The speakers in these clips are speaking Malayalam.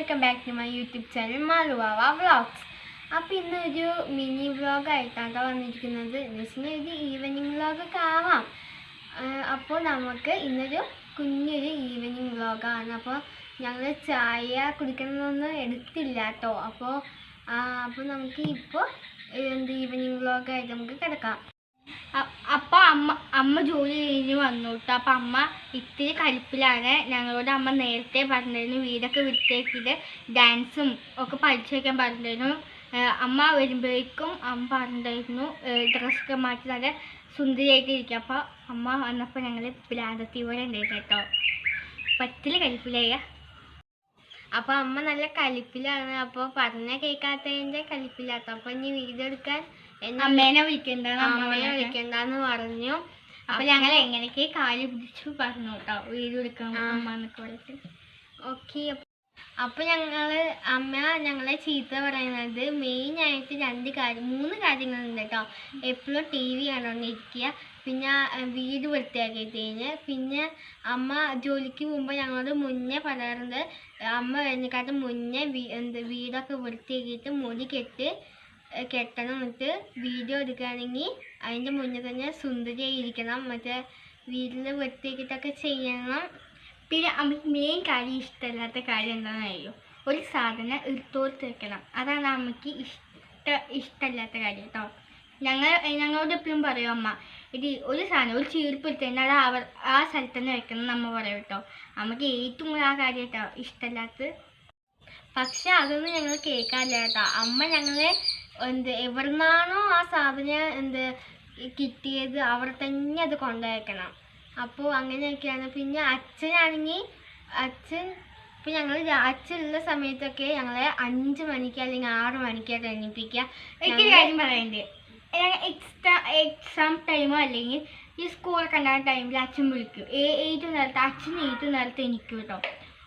Welcome back to my YouTube channel Maluvava vlogs. അപ്പോൾ ഇന്നൊരു മിനി വ്ളോഗായിട്ടാണ് വന്നിരിക്കുന്നത്. എന്ന് വെച്ചാൽ ഒരു ഈവനിങ് വ്ളോഗൊക്കെ ആവാം. അപ്പോൾ നമുക്ക് ഇന്നൊരു കുഞ്ഞൊരു ഈവനിങ് വ്ളോഗാണ്. അപ്പോൾ ഞങ്ങൾ ചായ കുടിക്കണമെന്നൊന്നും എടുത്തില്ല കേട്ടോ. അപ്പോൾ നമുക്ക് ഇപ്പോൾ ഈവനിങ് വ്ളോഗായിട്ട് നമുക്ക് കിടക്കാം. അപ്പോൾ അമ്മ ജോലി കഴിഞ്ഞ് വന്നു കേട്ടോ. അപ്പം അമ്മ ഇത്തിരി കലിപ്പിലാണ്. ഞങ്ങളോട് അമ്മ നേരത്തെ പറഞ്ഞിരുന്നു വീടൊക്കെ വൃത്തിയാക്കിയിട്ട് ഡാൻസും ഒക്കെ പഠിച്ചു വയ്ക്കാൻ പറഞ്ഞിരുന്നു. അമ്മ വരുമ്പോഴേക്കും അമ്മ പറഞ്ഞിരുന്നു ഡ്രസ്സൊക്കെ മാറ്റി നല്ല സുന്ദരിയായിട്ട് ഇരിക്കുക. അപ്പോൾ അമ്മ വന്നപ്പോൾ ഞങ്ങൾ പിലാന്തത്തി പോലെ ഉണ്ടായിരുന്നു കേട്ടോ. പറ്റില്ല കലിപ്പിലായ. അപ്പോൾ അമ്മ നല്ല കലിപ്പിലാണ്. അപ്പോൾ പറഞ്ഞ കേൾക്കാത്തതിൻ്റെ കലിപ്പില്ലാത്ത. അപ്പോൾ ഇനി വീഡിയോ എടുക്കാൻ അമ്മേനെ വിളിക്കണ്ടെന്ന് പറഞ്ഞു. അപ്പൊ ഞങ്ങൾ എങ്ങനെയൊക്കെ കാല് പിടിച്ചു പറഞ്ഞു കേട്ടോ വീഡിയോ എടുക്കാൻ അമ്മന്നൊക്കെ പറഞ്ഞിട്ട്. ഓക്കെ, അപ്പൊ അമ്മ ഞങ്ങളെ ചീത്ത പറയുന്നത് മെയിനായിട്ട് മൂന്ന് കാര്യങ്ങളുണ്ട് കേട്ടോ. എപ്പോഴും ടി വി കണ്ടോണ്ടിരിക്കുക, പിന്നെ വീട് വൃത്തിയാക്കിയിട്ട് കഴിഞ്ഞ്, പിന്നെ അമ്മ ജോലിക്ക് പോകുമ്പോൾ ഞങ്ങളോട് മുന്നേ പറയാറുണ്ട് അമ്മ വരുന്നേക്കാട്ട് മുന്നേ വീടൊക്കെ വൃത്തിയാക്കിയിട്ട് മുടി കെട്ടണം. എന്നിട്ട് വീഡിയോ എടുക്കുകയാണെങ്കിൽ അതിൻ്റെ മുന്നേ തന്നെ സുന്ദരിയായിരിക്കണം. മറ്റേ വീട്ടിൽ വൃത്തിയാക്കിയിട്ടൊക്കെ ചെയ്യണം. പിന്നെ അമ്മയ്ക്ക് മെയിൻ കാര്യം ഇഷ്ടമില്ലാത്ത കാര്യം എന്താണെന്ന് അറിയോ? ഒരു സാധനം എടുത്തോർത്ത് വെക്കണം. അതാണ് അമ്മയ്ക്ക് ഇഷ്ടമില്ലാത്ത കാര്യം കേട്ടോ. ഞങ്ങളോട് എപ്പോഴും പറയും അമ്മ, ഒരു സാധനം ഒരു ചീർപ്പ് എടുത്തതിന് അത് ആ സ്ഥലത്ത് തന്നെ വെക്കണം നമ്മ പറയും കേട്ടോ. അമ്മയ്ക്ക് ഏറ്റവും കൂടുതൽ ആ കാര്യം കേട്ടോ ഇഷ്ടമില്ലാത്ത. പക്ഷെ അതൊന്നും ഞങ്ങൾ കേൾക്കാറില്ല കേട്ടോ. അമ്മ ഞങ്ങളെ എവിടുന്നാണോ ആ സാധനം കിട്ടിയത് അവിടെ തന്നെ അത് കൊണ്ടുവയ്ക്കണം. അപ്പോൾ അങ്ങനെയൊക്കെയാണ്. പിന്നെ അച്ഛനാണെങ്കിൽ ഇപ്പം ഞങ്ങൾ അച്ഛനുള്ള സമയത്തൊക്കെ ഞങ്ങളെ 5 മണിക്ക് അല്ലെങ്കിൽ 6 മണിക്കായിട്ട് എണീപ്പിക്കുക. എനിക്ക് കാര്യം പറയണ്ടേ, എക്സാം ടൈമോ അല്ലെങ്കിൽ ഈ സ്കൂളൊക്കെ ഉണ്ടാകുന്ന ടൈമിൽ അച്ഛൻ വിളിക്കും. അച്ഛൻ 8 നേരത്തെ എനിക്കും കേട്ടോ.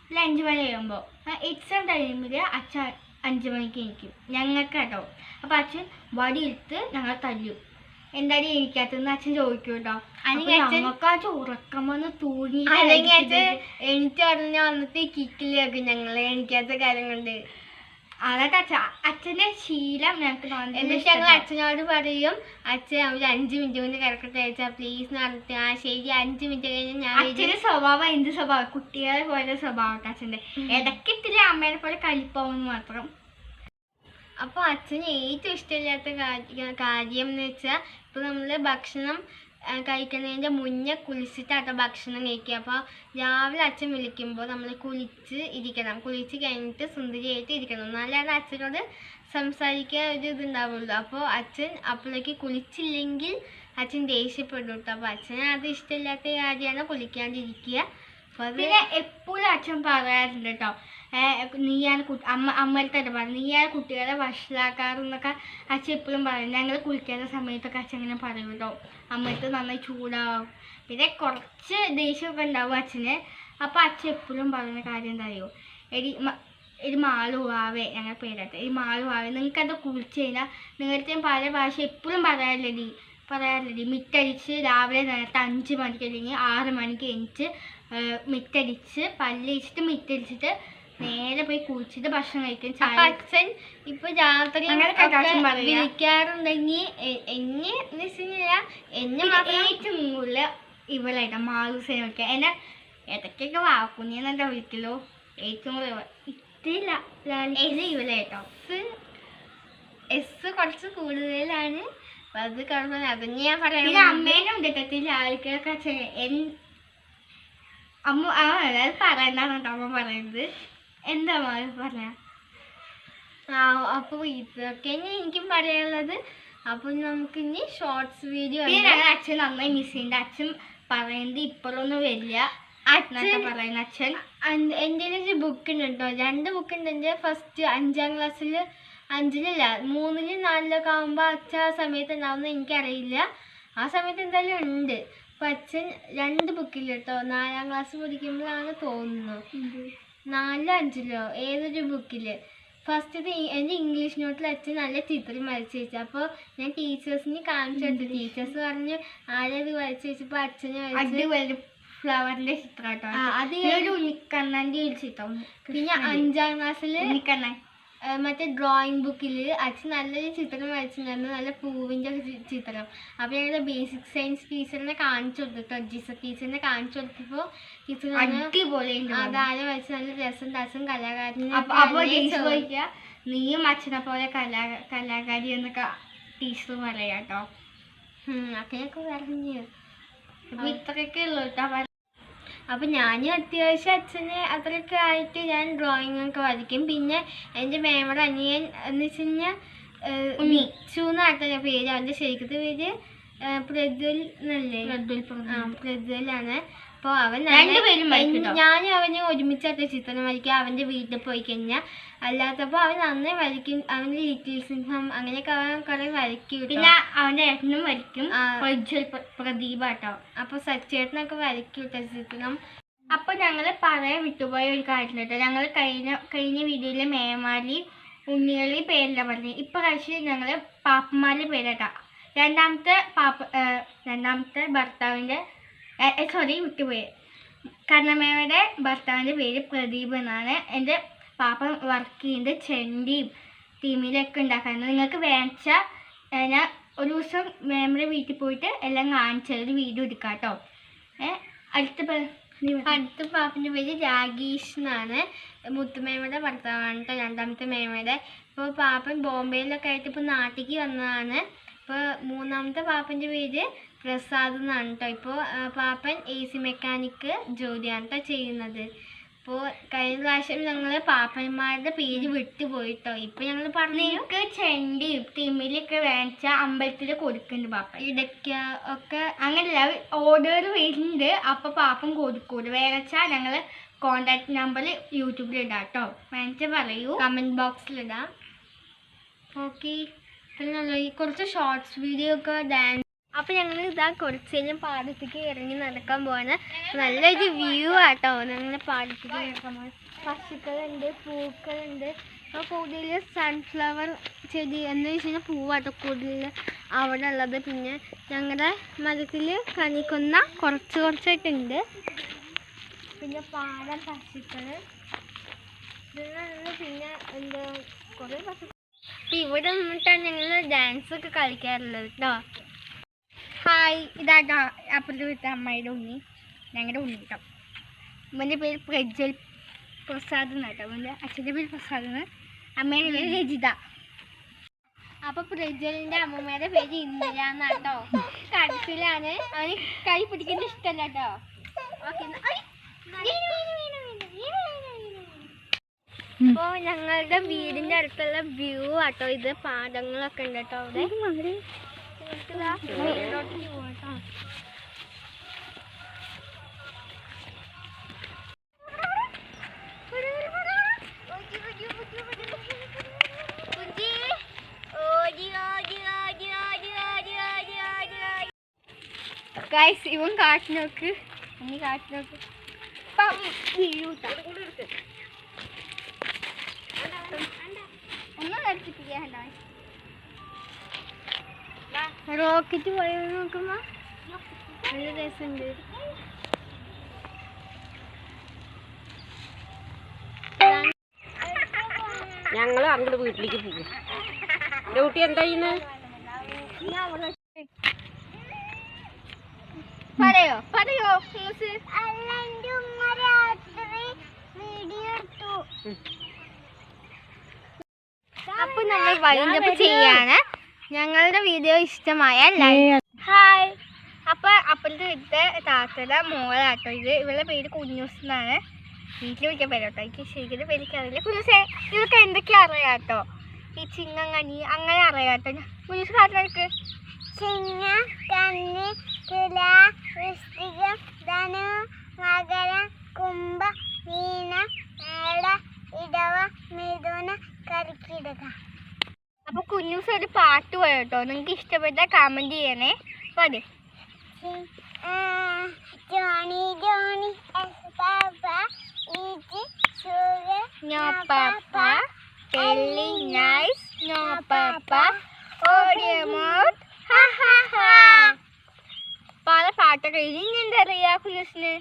ഒരു 5 മണി കഴിയുമ്പോൾ എക്സാം ടൈമിൽ അച്ഛൻ 5 മണിക്ക് എനിക്കും ഞങ്ങൾക്ക് കേട്ടോ. അപ്പോൾ അച്ഛൻ വടിയെടുത്ത് ഞങ്ങൾ തല്ലും. എന്തായാലും എനിക്കകത്തുനിന്ന് അച്ഛൻ ചോദിക്കും കേട്ടോ. ഞങ്ങൾക്ക് അച്ഛൻ ഉറക്കം വന്ന് തൂങ്ങി എനിക്ക് പറഞ്ഞ വന്നിട്ട് കിക്കിലേക്ക് ഞങ്ങളെ എനിക്കകത്ത കാര്യം കൊണ്ട് അതൊക്കെ അച്ഛൻ്റെ ശീലം ഞങ്ങൾക്ക് തോന്നുന്നു. എന്നിട്ട് ഞങ്ങൾ അച്ഛനോട് പറയും അച്ഛൻ ഒരു 5 മിനിറ്റ് കൊണ്ട് കിടക്കട്ടെ അയച്ചാൽ പ്ലീസ് നടത്തി. ആ ശരി 5 മിനിറ്റ് കഴിഞ്ഞ് ഞാൻ. അച്ഛൻ്റെ സ്വഭാവം എന്ത് സ്വഭാവം? കുട്ടികളെ പോലെ സ്വഭാവം അച്ഛൻ്റെ. ഇടയ്ക്ക് ഇത്തിരി അമ്മേനെ പോലെ കലിപ്പാവുമെന്ന് മാത്രം. അപ്പോൾ അച്ഛന് ഏറ്റവും ഇഷ്ടമില്ലാത്ത കാര്യം എന്ന് വെച്ചാൽ ഇപ്പോൾ നമ്മൾ ഭക്ഷണം കഴിക്കുന്നതിൻ്റെ മുന്നേ കുളിച്ചിട്ടാട്ടോ ഭക്ഷണം കഴിക്കുക. അപ്പോൾ രാവിലെ അച്ഛൻ വിളിക്കുമ്പോൾ നമ്മൾ കുളിച്ച് കഴിഞ്ഞിട്ട് സുന്ദരിയായിട്ട് ഇരിക്കണം. എന്നാലാണ് അച്ഛനോട് സംസാരിക്കാൻ ഒരു ഇതുണ്ടാവുള്ളൂ. അപ്പോൾ അച്ഛൻ അപ്പോഴേക്ക് കുളിച്ചില്ലെങ്കിൽ അച്ഛൻ ദേഷ്യപ്പെടും കേട്ടോ. അപ്പോൾ അച്ഛന് അത് ഇഷ്ടമില്ലാത്ത കാര്യമാണ് കുളിക്കാണ്ടിരിക്കുക. അപ്പോൾ പിന്നെ എപ്പോഴും അച്ഛൻ പറയാറുണ്ട് കേട്ടോ, നീയാണ് അമ്മയിൽ തന്നെ പറയും നീയാണ് കുട്ടികളെ വഷളാക്കാറെന്നൊക്കെ അച്ഛൻ എപ്പോഴും പറയും. ഞങ്ങൾ കുളിക്കുന്ന സമയത്തൊക്കെ അച്ഛൻ ഇങ്ങനെ പറയും കേട്ടോ. അമ്മയത്ത് നന്നായി ചൂടാവും, പിന്നെ കുറച്ച് ദേഷ്യമൊക്കെ ഉണ്ടാവും അച്ഛന്. അപ്പോൾ അച്ഛൻ എപ്പോഴും പറയുന്ന കാര്യം എന്താ അറിയോ? ഒരു മാളുവാവേ ഞങ്ങൾ പേരാട്ടെ, ഈ മാളുവാവേ നിങ്ങൾക്കത് കുളിച്ച് കഴിഞ്ഞാൽ നിങ്ങളുടെ പല ഭാഷ എപ്പോഴും പറയാറില്ലടി മിറ്റടിച്ച് രാവിലെ നേരത്തെ 5 മണിക്ക് അല്ലെങ്കിൽ 6 മണിക്ക് എണിച്ച് മിറ്റടിച്ച് പല്ലിച്ചിട്ട് മിറ്റടിച്ചിട്ട് നേരെ പോയി കുളിച്ചിട്ട് ഭക്ഷണം കഴിക്കും. അച്ഛൻ ഇപ്പൊ രാത്രി വിളിക്കാറുണ്ടെങ്കിൽ എന്നെ ഏറ്റവും കൂടുതൽ ഇവളായിട്ടാ മാളൂസേനെ വിളിക്കുക. എന്നെ ഇടയ്ക്കൊക്കെ വാക്കുന്നെന്താ വിളിക്കലോ. ഏറ്റവും കൂടുതൽ ഇത്തിരി ഇവളായിട്ടോ. എസ് കുറച്ച് കൂടുതലാണ്. അത് കുഴപ്പമില്ല, അതന്നെ ഞാൻ പറയാം. അമ്മേനും കിട്ടത്തില്ല ആൾക്കാർക്ക് അമ്മ അത് പറയണ്ടാണ് കേട്ടോ അമ്മ പറയുന്നത്. എന്താ പറയാ? അപ്പോൾ ഇതൊക്കെ എനിക്കും പറയാനുള്ളത്. അപ്പോൾ നമുക്ക് ഇനി ഷോർട്സ് വീഡിയോ. അച്ഛൻ നന്നായി മിസ് ചെയ്യുന്നുണ്ട്. അച്ഛൻ പറയുന്നത് ഇപ്പോഴൊന്നും വരില്ല പറയുന്ന അച്ഛൻ. എൻ്റെ ഒരു ബുക്ക് ഉണ്ട് കേട്ടോ, 2 ബുക്കുണ്ട്. എൻ്റെ ഫസ്റ്റ് 5ാം ക്ലാസ്സിൽ 5-ലില്ല 3-ലും 4-ലൊക്കെ ആകുമ്പോൾ അച്ഛൻ ആ സമയത്ത് ഉണ്ടാവുന്നത് എനിക്കറിയില്ല. ആ സമയത്ത് എന്തായാലും ഉണ്ട്. അപ്പം അച്ഛൻ 2 ബുക്കില്ല കേട്ടോ. 4ാം ക്ലാസ് പഠിക്കുമ്പോഴാണ് തോന്നുന്നു, 4-ലോ 5-ലോ ഏതൊരു ബുക്കിൽ ഫസ്റ്റ് എൻ്റെ ഇംഗ്ലീഷ് നോട്ടിൽ അച്ഛൻ നല്ല ചിത്രം വരച്ച് വെച്ചു. അപ്പോൾ ഞാൻ ടീച്ചേഴ്സിന് കാണിച്ചു കൊടുത്തു. ടീച്ചേഴ്സ് പറഞ്ഞ് ആരത് വരച്ച് വെച്ചപ്പോൾ അച്ഛനെ ഫ്ലവറിന്റെ ചിത്രം കേട്ടോ. അത് ഒരു ഉണ്ണിക്കണ്ണന്റെ ഒരു ചിത്രം. പിന്നെ 5ാം ക്ലാസ്സിൽ ഉണ്ണിക്കണ്ണൻ മറ്റേ ഡ്രോയിങ് ബുക്കിൽ അച്ഛൻ നല്ലൊരു ചിത്രം വരച്ചിട്ടുണ്ടായിരുന്നു, നല്ല പൂവിൻ്റെ ചിത്രം. അപ്പോൾ ഞങ്ങളുടെ ബേസിക് സയൻസ് ടീച്ചറിനെ കാണിച്ചു കൊടുത്തു, ടീച്ചറിനെ കാണിച്ചു കൊടുത്തപ്പോൾ ടീച്ചർ അതാരെ വരച്ച് നല്ല രസം അച്ഛൻ കലാകാരനെ. അപ്പോൾ ടീച്ചർ ചോദിക്കുക നീയും അച്ഛനെ പോലെ കലാകാരി എന്നൊക്കെ ടീച്ചർ പറയാം കേട്ടോ. അങ്ങനെയൊക്കെ പറഞ്ഞു. അപ്പോൾ ഇത്രയൊക്കെ ഉള്ളൂ കേട്ടോ. അപ്പം ഞാനും അത്യാവശ്യം അച്ഛനെ അത്രയൊക്കെ ആയിട്ട് ഞാൻ ഡ്രോയിങ് ഒക്കെ വരയ്ക്കും. പിന്നെ എൻ്റെ മേമയുടെ അനിയൻ എന്ന് വെച്ച് കഴിഞ്ഞാൽ മിച്ചു എന്നായിട്ടാണ് പേര്. അവൻ്റെ ശരിക്കത്തെ പേര് പ്രജ്വൽ എന്നല്ലേ? പ്രജ്വലാണ്. അപ്പോൾ അവൻ ഞാനും അവന് ഒരുമിച്ചായിട്ട് ചിത്രം വരയ്ക്കുക അവൻ്റെ വീട്ടിൽ പോയി കഴിഞ്ഞാൽ. അല്ലാത്തപ്പോൾ അവൻ നന്നായി വരയ്ക്കും. അവൻ്റെ ലിറ്റിൽ സിംഹം അങ്ങനെയൊക്കെ അവൻ കുറേ വരയ്ക്കും. പിന്നെ അവൻ്റെ ഏട്ടനും വരയ്ക്കും, പ്രദീപ് കേട്ടോ. അപ്പോൾ സച്ചേട്ടനൊക്കെ വരയ്ക്കും ചിത്രം. അപ്പോൾ ഞങ്ങൾ പറയാൻ വിട്ടുപോയ ഒരു കാര്യം കേട്ടോ. ഞങ്ങൾ കഴിഞ്ഞ വീഡിയോയിൽ മേമാലി ഉണ്ണികളി പേരില്ല പറഞ്ഞു. ഇപ്രാവശ്യം ഞങ്ങൾ പാപ്പന്മാരുടെ പേരാട്ടോ. രണ്ടാമത്തെ ഭർത്താവിൻ്റെ വിട്ടുപോയി. കർണമേവയുടെ ഭർത്താവിൻ്റെ പേര് പ്രദീപ് എന്നാണ്. എൻ്റെ പാപ്പ വർക്ക് ചെയ്യുന്നത് ചെണ്ടിയും ടീമിലൊക്കെ ഉണ്ടാക്കാറുണ്ട്. നിങ്ങൾക്ക് വേണിച്ചാൽ ഞാൻ ഒരു ദിവസം മേമയുടെ വീട്ടിൽ പോയിട്ട് എല്ലാം കാണിച്ചൊരു വീഡിയോ എടുക്കാം കേട്ടോ. അടുത്ത പാപ്പൻ്റെ പേര് രാഗീഷ് എന്നാണ്. മുത്തുമേമയുടെ ഭർത്താവാണ് കേട്ടോ, രണ്ടാമത്തെ മേമയുടെ. ഇപ്പോൾ പാപ്പൻ ബോംബെയിലൊക്കെ ആയിട്ട് ഇപ്പോൾ നാട്ടിലേക്ക് വന്നതാണ്. ഇപ്പോൾ മൂന്നാമത്തെ പാപ്പൻ്റെ പേര് പ്രസാദ് എന്നാണ് കേട്ടോ. ഇപ്പോൾ പാപ്പൻ AC മെക്കാനിക്ക് ജോലിയാണ് കേട്ടോ ചെയ്യുന്നത്. അപ്പോൾ കഴിഞ്ഞ പ്രാവശ്യം ഞങ്ങൾ പാപ്പന്മാരുടെ പേര് വിട്ടുപോയിട്ടോ. ഇപ്പം ഞങ്ങൾ നിങ്ങൾക്ക് ചെണ്ടിയും തിമിലൊക്കെ വേണിച്ചാൽ അമ്പലത്തിൽ കൊടുക്കുന്നുണ്ട് പാപ്പൻ. ഇടയ്ക്ക ഒക്കെ അങ്ങനെയല്ല, ഓർഡർ വരുന്നുണ്ട്. അപ്പോൾ പാപ്പൻ കൊടുക്കൂല. വേണിച്ചാൽ ഞങ്ങൾ കോണ്ടാക്ട് നമ്പർ യൂട്യൂബിൽ ഇടാം കേട്ടോ. വേണിച്ചാൽ പറയൂ, കമൻറ്റ് ബോക്സിലിടാം. ഓക്കെ, പിന്നെ കുറച്ച് ഷോർട്സ് വീഡിയോ ഒക്കെ ഡാൻസ്. അപ്പോൾ ഞങ്ങൾ ഇതാ കുറച്ച് കഴിഞ്ഞാൽ പാടത്തേക്ക് ഇറങ്ങി നടക്കാൻ പോവാണ്. നല്ലൊരു വ്യൂ ആട്ടോ. ഞങ്ങൾ പാടത്തേക്ക് നടക്കാൻ പോകാൻ പശുക്കളുണ്ട്, പൂക്കളുണ്ട്. അപ്പോൾ കൂടുതൽ സൺഫ്ലവർ ചെടി എന്ന് വെച്ച് കഴിഞ്ഞാൽ പൂവാട്ടോ കൂടുതൽ അവിടെ ഉള്ളത്. പിന്നെ ഞങ്ങളുടെ മരത്തിൽ കണിക്കൊന്ന കുറച്ചായിട്ടുണ്ട്. പിന്നെ പാടം പശുക്കൾ പിന്നെ എന്താ കുറേ പശുക്കൾ. അപ്പോൾ ഇവിടെ നിന്നിട്ടാണ് ഞങ്ങൾ ഡാൻസ് ഒക്കെ കളിക്കാറുള്ളത് കേട്ടോ. ഹായ്, ഇതാട്ടോ അപ്പുറത്ത് വിട്ട അമ്മയുടെ ഉണ്ണി, ഞങ്ങളുടെ ഉണ്ണി കേട്ടോ. ഇവൻ്റെ പേര് പ്രജ്വൽ പ്രസാദ് എന്നാട്ടോ. ഇവൻ്റെ അച്ഛൻ്റെ പേര് പ്രസാദ് എന്ന്, അമ്മയുടെ പേര് രജിത. അപ്പോൾ പ്രജ്വലിൻ്റെ അമ്മമ്മയുടെ പേര് ഇന്ദിര എന്നാട്ടോ. കടത്തിലാണ്, അവന് കൈ പിടിക്കുന്ന ഇഷ്ടമല്ല കേട്ടോ. ഓക്കെ, അപ്പോൾ ഞങ്ങളുടെ വീടിൻ്റെ അടുത്തുള്ള വ്യൂ ആട്ടോ ഇത്. പാടങ്ങളൊക്കെ ഉണ്ട് കേട്ടോ അവിടെ. ഗൈസ്, ഇവൻ കാട്ടി നോക്ക്, ഇനി കാട്ടി നോക്ക്. ഒന്നും കളിച്ചിട്ടില്ല. റോക്കറ്റ് പോയി നോക്കുമ്പോ നല്ല രസമുണ്ട്. ഞങ്ങൾ അങ്ങോട്ട് വീട്ടിലേക്ക് പോകും. ഡ്യൂട്ടി എന്താ ചെയ്യുന്നത്? പറയോ അപ്പൊ നമ്മൾ വൈൻഡപ്പ് ചെയ്യാണ്. ഞങ്ങളുടെ വീഡിയോ ഇഷ്ടമായ ലൈക്ക്. ഹായ്, അപ്പോൾ അപ്പോഴത്തെ ഇട്ട് താത്തല മോളാട്ടോ ഇത്. ഇവളുടെ പേര് കുഞ്ഞൂസ് എന്നാണ്. വീട്ടിൽ വിളിക്കാൻ പേര് കേട്ടോ. എനിക്ക് ശരിക്കും പേരിക്കറിയില്ല. കുഞ്ഞൂസേ, ഇവർക്ക് എന്തൊക്കെയാ അറിയാം കേട്ടോ? ഈ ചിങ്ങങ്ങനി അങ്ങനെ അറിയാം കേട്ടോ. കുഞ്ഞൂസ് കാട്ടിലേക്ക് ചിങ്ങ, കന്നി, തുല, വൃശ്ചികം, ധനു, മകര, കുംഭ, മീന, മേട, ഇടവ, മിഥുന, കർക്കിടക. അപ്പോൾ കുഞ്ഞൂസ് ഒരു പാട്ട് പോയോ കേട്ടോ. നിങ്ങൾക്ക് ഇഷ്ടപ്പെട്ടാൽ കമൻറ്റ് ചെയ്യണേ. അതെ, ജോണി ജോണി പാപ്പ eat sugar no papa telling nice no papa oh dear mouth ha ha ha. പാട്ടൊക്കെ ഇനി എന്താ അറിയാ കുഞ്ഞുസിന്?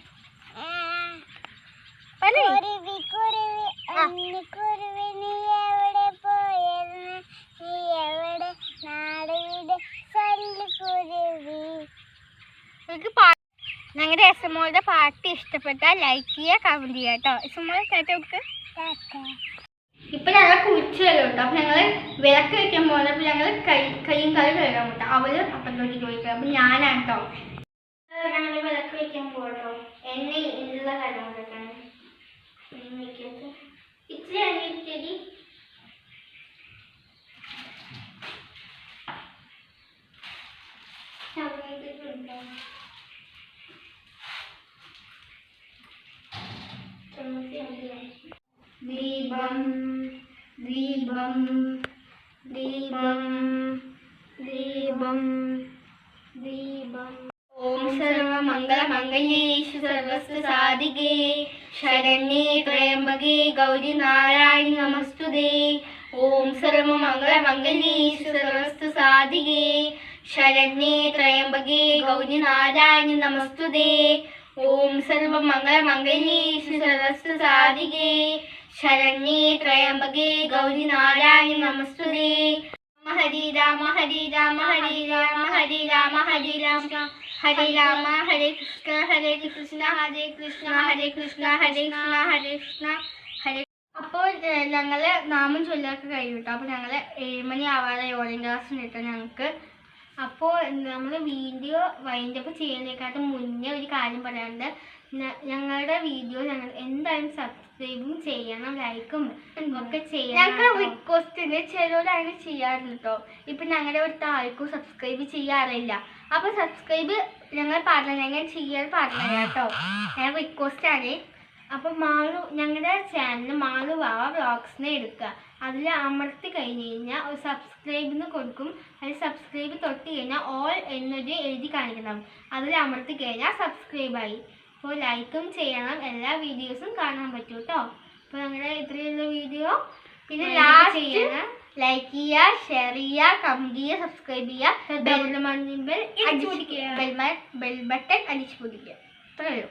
ഞങ്ങളുടെ എസ്എമ്മോളുടെ പാട്ട് ഇഷ്ടപ്പെട്ടാൽ ലൈക്ക് ചെയ്യുക, കമന്റ് ചെയ്യുക കേട്ടോ. എസ്എമ്മോൾ കേട്ടോ നമുക്ക്. ഇപ്പൊ ഞങ്ങൾ കുളിച്ചു വരും കേട്ടോ. അപ്പൊ ഞങ്ങള് വിളക്ക് വെക്കാൻ പോകുന്നത്. അപ്പൊ ഞങ്ങള് കൈയും കാലും കഴുകാൻ പോട്ടെ. അവര് അപ്പത്തോട്ട് ചോദിക്കുക. അപ്പൊ ഞാനാണ് കേട്ടോ ഞങ്ങള് വിളക്ക് വെക്കാൻ പോകട്ടോ. എണ്ണ ഉള്ള കാര്യം കേട്ടാണ് ഇച്ചിരി എണ്ണ ദീപം ദീപം ദീപം ദീപം ദീപം. ഓം സർവമംഗളമംഗല്യേ സർവസ്യ സാധികേ ശരണ്യേ ത്രയംബകേ ഗൗരി നാരായണി നമസ്തുതേ. ഓം സർവമംഗളമംഗല്യേ സർവസ്യ സാധികേ ശരണ്യേ ത്രയംബകേ ഗൗരി നാരായണി നമസ്തുതേ. ഓം സർവമംഗളമംഗല്യേ സർവസ്യ സാധികേ ശരണ്യേ ത്രയംബകേ ഗൗരി നാരായണി നമസ്തുതേ. ഹരി രാമ ഹരി രാമ ഹരി രാമ ഹരി രാമ ഹരി രാമ ഹരി രാമ ഹരേ കൃഷ്ണ ഹരേ കൃഷ്ണ ഹരേ കൃഷ്ണ ഹരേ കൃഷ്ണ ഹരേ കൃഷ്ണ ഹരേ കൃഷ്ണ ഹരേ. അപ്പോൾ ഞങ്ങള് നാമം ചൊല്ലൊക്കെ കഴിഞ്ഞു കേട്ടോ. അപ്പോൾ ഞങ്ങൾ 7 മണി ആവാതെ യോഗ ക്ലാസ്സിന് കിട്ടും ഞങ്ങൾക്ക്. അപ്പോൾ നമ്മൾ വീഡിയോ വൈൻഡപ്പ് ചെയ്യുന്നതിനെക്കാട്ടും മുന്നേ ഒരു കാര്യം പറയാനുണ്ട്. ഞങ്ങളുടെ വീഡിയോ ഞങ്ങൾ എന്തായാലും സബ്സ്ക്രൈബും ചെയ്യണം, ലൈക്കും ഒക്കെ ചെയ്യണം. ഞങ്ങൾക്ക് റിക്വസ്റ്റ് ചിലവരങ്ങനെ ചെയ്യാറുണ്ട് കേട്ടോ. ഇപ്പം ഞങ്ങളുടെ അടുത്ത് ആർക്കും സബ്സ്ക്രൈബ് ചെയ്യാറില്ല. അപ്പോൾ സബ്സ്ക്രൈബ് ഞങ്ങൾ ഞങ്ങൾ ചെയ്യാൻ പറഞ്ഞു കേട്ടോ. ഞാൻ റിക്വസ്റ്റ് ആണ്. അപ്പം ഞങ്ങളുടെ ചാനൽ മാളു വാവ വ്ളോഗ്സിനെ എടുക്കുക. അതിൽ അമർത്തി കഴിഞ്ഞ് കഴിഞ്ഞാൽ ഒരു സബ്സ്ക്രൈബിന് കൊടുക്കും. അതിൽ സബ്സ്ക്രൈബ് തൊട്ട് കഴിഞ്ഞാൽ ഓൾ എന്നൊരു എഴുതി കാണിക്കണം. അതിൽ അമർത്തി കഴിഞ്ഞാൽ സബ്സ്ക്രൈബായി. അപ്പോൾ ലൈക്കും ചെയ്യണം, എല്ലാ വീഡിയോസും കാണാൻ പറ്റും കേട്ടോ. അപ്പോൾ ഞങ്ങളുടെ ഇത്രയുള്ള വീഡിയോ പിന്നെ ലാസ്റ്റ് ചെയ്യണം. ലൈക്ക് ചെയ്യുക, ഷെയർ ചെയ്യുക, കമന്റ് ചെയ്യുക, സബ്സ്ക്രൈബ് ചെയ്യുക, ബെൽ ബട്ടൺ അടിച്ചു പിടിക്കുക. അത്രയേ ഉള്ളൂ.